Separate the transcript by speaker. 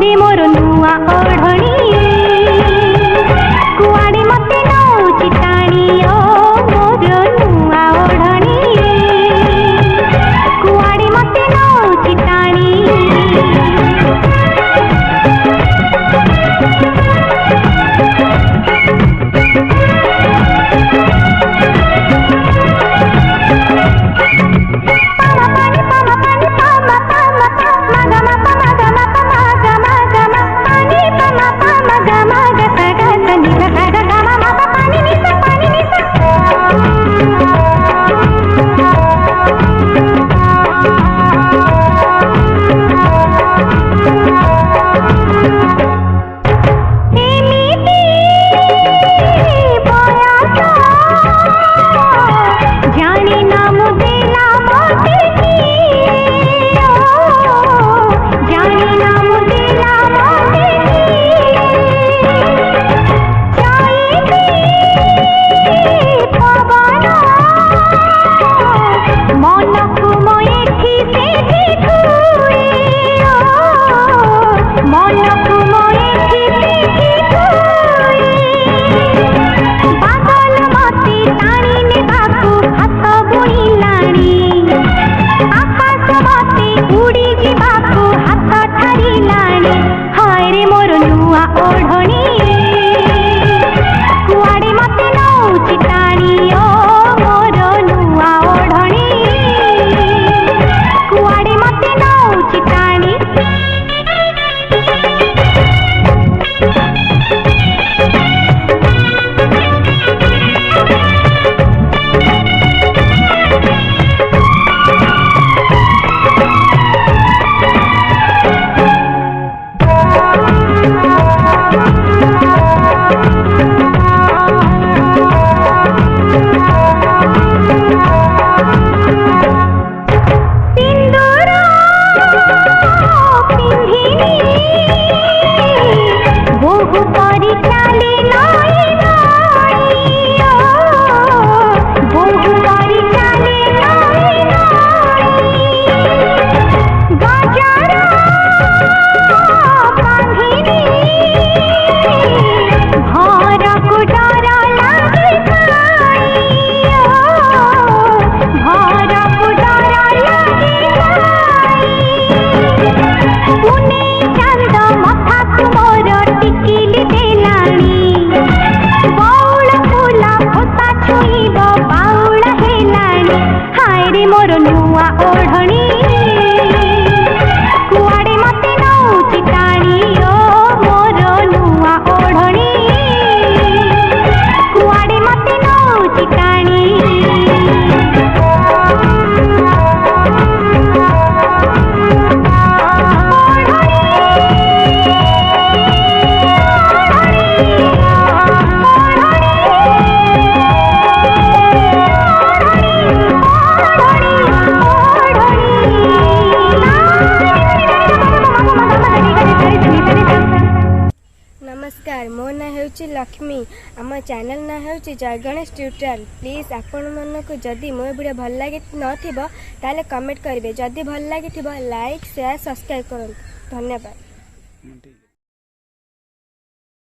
Speaker 1: रे मोर नुआ ओढ़णी कुआड़े मते नौची टाणी ओ मोर नुआ ओढ़णी कुआड़े मते नौची टाणी मोर नुआ ओढ़णी कुआड़े मते नौची टाणी ओ मोर नुआ ओढ़णी कुआड़े मते नौची टाणी
Speaker 2: नमस्कार, मो ना हेउची लक्ष्मी। आम चैनल ना हेउची जय गणेश ट्यूटोरियल। प्लीज आपण मानक जदि मो वीडियो भल लगे नथिबो ताले कमेंट करिवे, जदि भल लगे लाइक शेयर सब्सक्राइब करंतु। धन्यवाद।